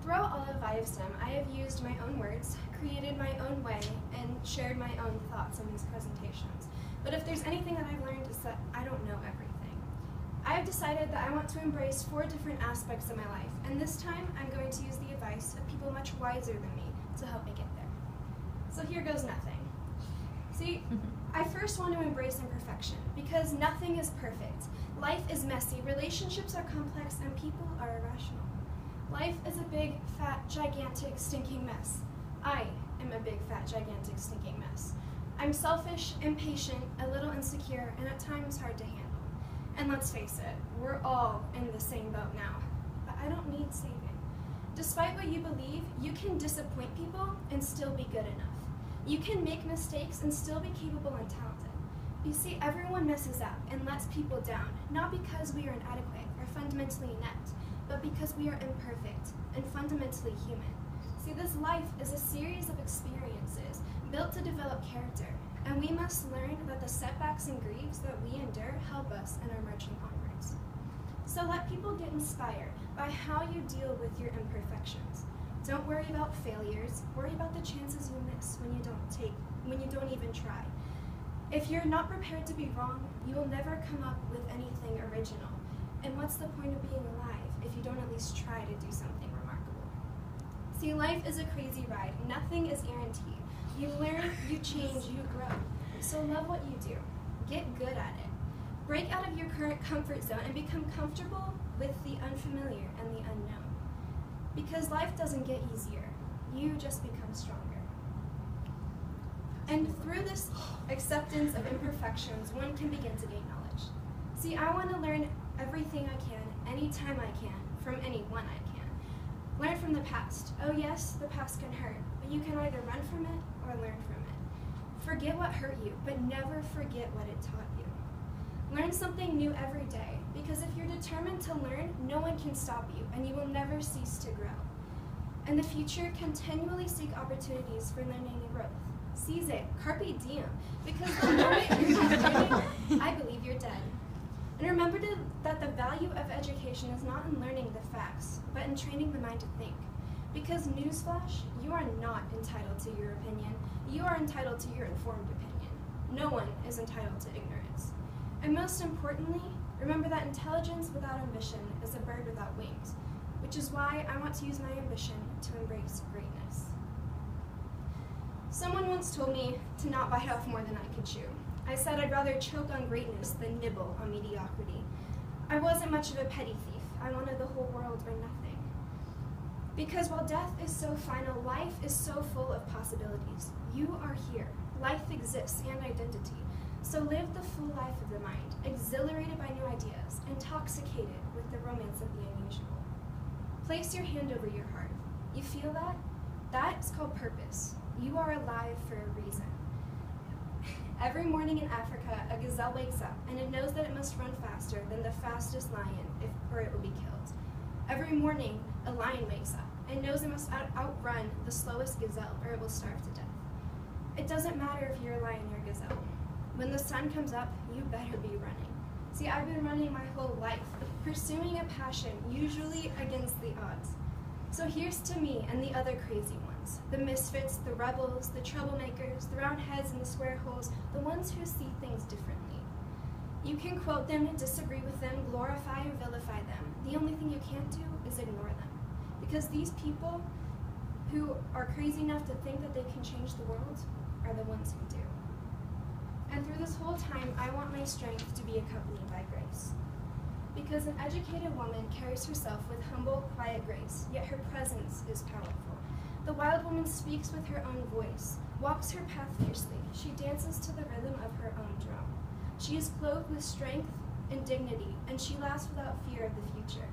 throughout all of IFSTEM, I have used my own words, created my own way, and shared my own thoughts in these presentations. But if there's anything that I've learned, it's that I don't know everything. I have decided that I want to embrace 4 different aspects of my life, and this time I'm going to use the advice of people much wiser than me to help me get there. So here goes nothing. See, I first want to embrace imperfection, because nothing is perfect. Life is messy, relationships are complex, and people are irrational. Life is a big, fat, gigantic, stinking mess. I am a big, fat, gigantic, stinking mess. I'm selfish, impatient, a little insecure, and at times hard to handle. And let's face it, we're all in the same boat now. But I don't need saving. Despite what you believe, you can disappoint people and still be good enough. You can make mistakes and still be capable and talented. You see, everyone messes up and lets people down, not because we are inadequate or fundamentally inept, but because we are imperfect and fundamentally human. See, this life is a series of experiences built to develop character, and we must learn that the setbacks and griefs that we endure help us in our marching onwards. So let people get inspired by how you deal with your imperfections. Don't worry about failures, worry about the chances you miss when you don't even try. If you're not prepared to be wrong, you will never come up with anything original. And what's the point of being alive if you don't at least try to do something remarkable? See, life is a crazy ride. Nothing is guaranteed. You learn, you change, you grow. So love what you do. Get good at it. Break out of your current comfort zone and become comfortable with the unfamiliar and the unknown. Because life doesn't get easier. You just become stronger. And through this acceptance of imperfections, one can begin to gain knowledge. See, I want to learn everything I can, anytime I can, from anyone I can. Learn from the past. Oh yes, the past can hurt, but you can either run from it or learn from it. Forget what hurt you, but never forget what it taught you. Learn something new every day, because if you're determined to learn, no one can stop you, and you will never cease to grow. In the future, continually seek opportunities for learning and growth. Seize it, carpe diem, because the moment you're not learning, I believe you're dead. And remember that the value of education is not in learning the facts, but in training the mind to think. Because newsflash, you are not entitled to your opinion. You are entitled to your informed opinion. No one is entitled to ignorance. And most importantly, remember that intelligence without ambition is a bird without wings, which is why I want to use my ambition to embrace greatness. Someone once told me to not bite off more than I could chew. I said I'd rather choke on greatness than nibble on mediocrity. I wasn't much of a petty thief. I wanted the whole world or nothing. Because while death is so final, life is so full of possibilities. You are here. Life exists and identity. So live the full life of the mind, exhilarated by new ideas, intoxicated with the romance of the unusual. Place your hand over your heart. You feel that? That is called purpose. You are alive for a reason. Every morning in Africa, a gazelle wakes up, and it knows that it must run faster than the fastest lion, or it will be killed. Every morning, a lion wakes up, and knows it must outrun the slowest gazelle, or it will starve to death. It doesn't matter if you're a lion or a gazelle. When the sun comes up, you better be running. See, I've been running my whole life, pursuing a passion, usually against the odds. So here's to me and the other crazy ones, the misfits, the rebels, the troublemakers, the round heads and the square holes, the ones who see things differently. You can quote them and disagree with them, glorify or vilify them. The only thing you can't do is ignore them. Because these people who are crazy enough to think that they can change the world are the ones who do. And through this whole time, I want my strength to be accompanied by grace. Because an educated woman carries herself with humble, quiet grace, yet her presence is powerful. The wild woman speaks with her own voice, walks her path fiercely. She dances to the rhythm of her own drum. She is clothed with strength and dignity, and she laughs without fear of the future.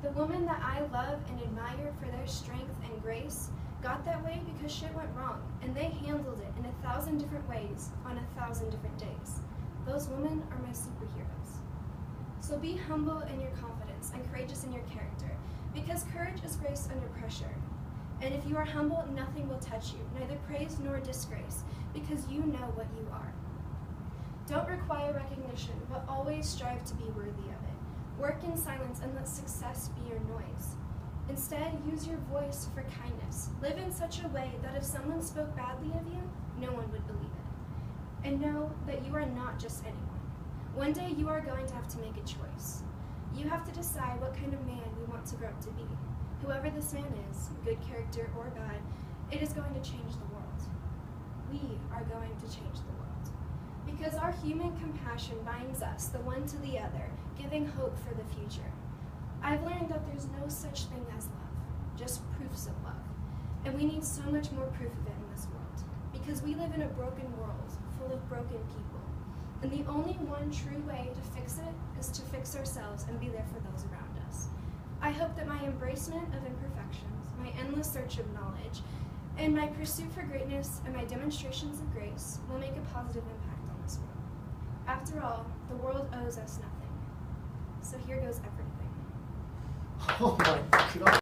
The woman that I love and admire for their strength and grace got that way because shit went wrong, and they handled it in 1,000 different ways on 1,000 different days. Those women are my superheroes. So be humble in your confidence and courageous in your character, because courage is grace under pressure. And if you are humble, nothing will touch you, neither praise nor disgrace, because you know what you are. Don't require recognition, but always strive to be worthy of it. Work in silence and let success be your noise. Instead, use your voice for kindness. Live in such a way that if someone spoke badly of you, no one would believe it. And know that you are not just anyone. One day you are going to have to make a choice. You have to decide what kind of man you want to grow up to be. Whoever this man is, good character or bad, it is going to change the world. We are going to change the world. Because our human compassion binds us, the one to the other, giving hope for the future. I've learned that there's no such thing as love, just proofs of love. And we need so much more proof of it in this world. Because we live in a broken world, full of broken people. And the only one true way to fix it is to fix ourselves and be there for those around us. I hope that my embracement of imperfections, my endless search of knowledge, and my pursuit for greatness and my demonstrations of grace will make a positive impact on this world. After all, the world owes us nothing. So here goes everything. Oh my God.